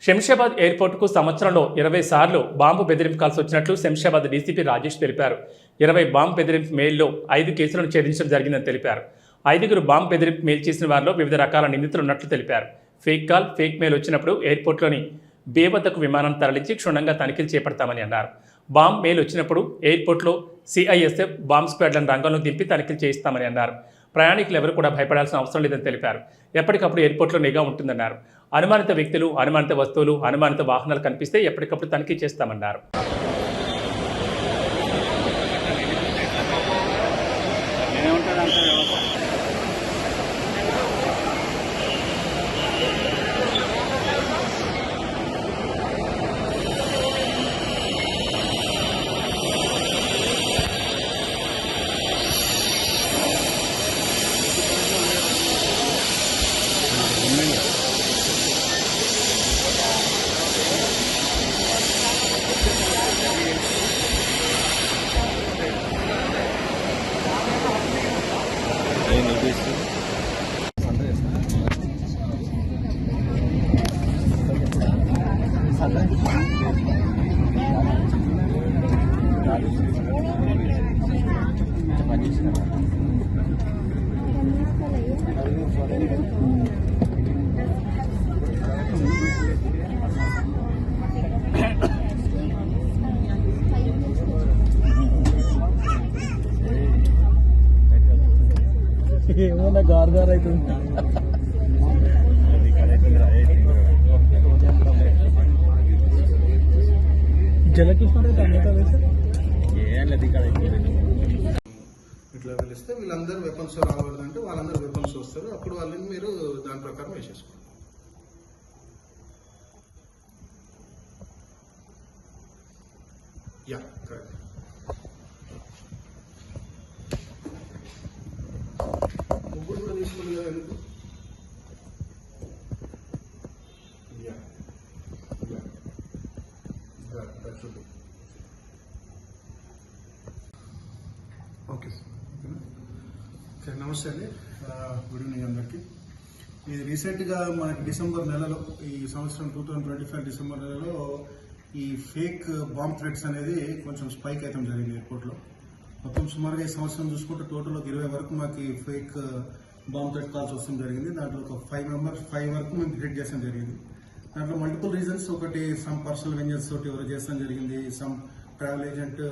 శంషాబాద్ ఎయిర్పోర్టుకు సంవత్సరంలో 20 సార్లు బాంబు బెదిరింపు కాల్స్ వచ్చినట్లు శంషాబాద్ డీసీపీ రాజేష్ తెలిపారు. 20 బాంబు బెదిరింపు మెయిల్లో 5 కేసులను ఛేదించడం జరిగిందని తెలిపారు. 5గురు బాంబు బెదిరింపు మెయిల్ చేసిన వారిలో వివిధ రకాల నిందితులు ఉన్నట్లు తెలిపారు. ఫేక్ కాల్, ఫేక్ మెయిల్ వచ్చినప్పుడు ఎయిర్పోర్ట్లోని బే వద్దకు విమానాన్ని తరలించి క్షుణ్ణంగా తనిఖీలు చేపడతామని అన్నారు. బాంబ్ మెయిల్ వచ్చినప్పుడు ఎయిర్పోర్ట్లో సిఐఎస్ఎఫ్ బాంబ్ స్క్వాడ్లను రంగంలో దింపి తనిఖీలు చేయిస్తామని అన్నారు. ప్రయాణికులు ఎవరు కూడా భయపడాల్సిన అవసరం లేదని తెలిపారు. ఎప్పటికప్పుడు ఎయిర్పోర్ట్లో నిఘా ఉంటుందన్నారు. అనుమానిత వ్యక్తులు, అనుమానిత వస్తువులు, అనుమానిత వాహనాలు కనిపిస్తే ఎప్పటికప్పుడు తనిఖీ చేస్తామన్నారు. ఏమన్నా గారు అవుతుంది. జలకృష్ణ ఇట్లా పిలిస్తే వీళ్ళందరూ వెపన్స్ రావాలంటే వాళ్ళందరూ వెపన్స్ వస్తారు. అప్పుడు వాళ్ళని మీరు దాని ప్రకారం వేసేసుకోండి. Yeah correct. ముగ్గురు కూడా తీసుకోండి కదా ఎందుకు. ఓకే సార్, నమస్తే అండి. గుడ్ ఈవినింగ్ అందరికీ. ఇది రీసెంట్గా మనకి డిసెంబర్ నెలలో, ఈ సంవత్సరం 2025 డిసెంబర్ నెలలో ఈ ఫేక్ బాంబ్ థ్రెట్స్ అనేది కొంచెం స్పైక్ అయితే జరిగింది ఎయిర్పోర్ట్లో. మొత్తం సుమారుగా ఈ సంవత్సరం చూసుకుంటే టోటల్ ఒక 20 వరకు మాకు ఈ ఫేక్ బాంబ్ థ్రెట్ కాల్స్ వస్తాం జరిగింది. దాంట్లో ఒక 5 వరకు మేము డిటెక్ట్ చేస్తాం జరిగింది. దాంట్లో మల్టిపుల్ రీజన్స్. ఒకటి సమ్ పర్సనల్ వెంజర్స్ తోటి ఎవరు చేస్తాం జరిగింది, సమ్ ట్రావెల్ ఏజెంట్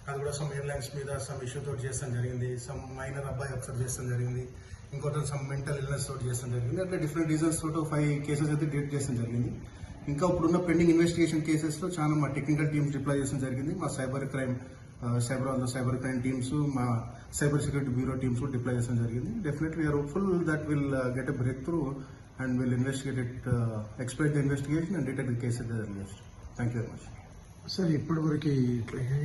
అది కూడా సమ్ ఎయిర్లైన్స్ మీద సమ్ ఇష్యూ తోటి చేస్తాం జరిగింది, సమ్ మైనర్ అబ్బాయి ఒకసారి చేస్తాం జరిగింది, ఇంకోటి సమ్ మెంటల్ ఇల్నెస్ తోటి చేస్తాం జరిగింది. అట్లా డిఫరెంట్ రీజన్స్ తోటి 5 కేసెస్ అయితే డిటెక్ట్ చేస్తాం జరిగింది. ఇంకా ఇప్పుడున్న పెండింగ్ ఇన్వెస్టిగేషన్ కేసెస్లో చాలా మా టెక్నికల్ టీమ్స్ డిప్లాయ్ చేస్తాం జరిగింది. మా సైబర్ క్రైమ్ టీమ్స్, మా cyber security bureau teams deploy చేస్తాం జరిగింది. Definitely we are hopeful that will get a break through and will investigate it, expedite the investigation and detect the case at the earliest. Thank you very much. Sir, ఇప్పటివరకు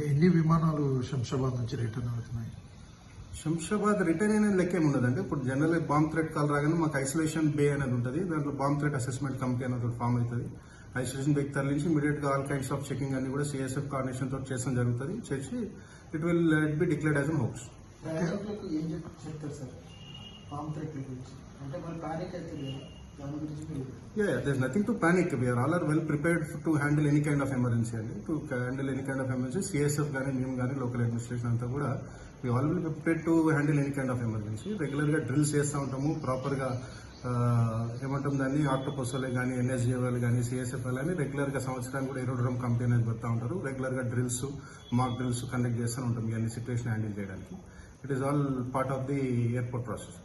ఎన్ని విమానాలు శంషాబాద్ నుంచి return అవుతున్నాయి? Shamshabad return అనేది లెక్కేం ఉండదండి. ఇప్పుడు జనరల్ బాంబ్ థ్రెట్ కాల్ రాగానే మాకు ఐసోలేషన్ బే అనేది ఉంటుంది. దాంట్లో బాంబ్ థ్రెట్ అసెస్మెంట్ కమిటీ అనేది ఫామ్ అవుతుంది. ఐసోలేషన్ బేకి తరలించి ఇమీడియట్ గా ఆల్ కైండ్స్ ఆఫ్ చెకింగ్ అన్ని కూడా సిఎస్ఎఫ్ కోఆర్డినేషన్ తోటి చేస్తాం జరుగుతుంది. చేసి it will be declared as an hopes. Yeah, there's nothing to panic. We are all well prepared to handle any kind of emergency. To handle any kind of emergency, CSF gaani, మేము గానీ, local administration అంతా కూడా we all will be prepared to handle any kind of emergency. Regular గా drills చేస్తూ ఉంటాము. Proper గా ఏమంటాం దాన్ని, ఆక్టోపస్ వాళ్ళే కానీ, ఎన్ఎస్జీ వాళ్ళు కానీ, సిఎస్ఎఫ్ వాళ్ళని రెగ్యులర్ గా సంవత్సరానికి కూడా ఏరోడ్రమ్ కంపెనీ అనేది పెడతా ఉంటారు. రెగ్యులర్ గా డ్రిల్స్, మాక్ డ్రిల్స్ కండక్ట్ చేస్తూ ఉంటాం ఈ అన్ని సిచ్యువేషన్ హ్యాండిల్ చేయడానికి. It is all part of the airport process.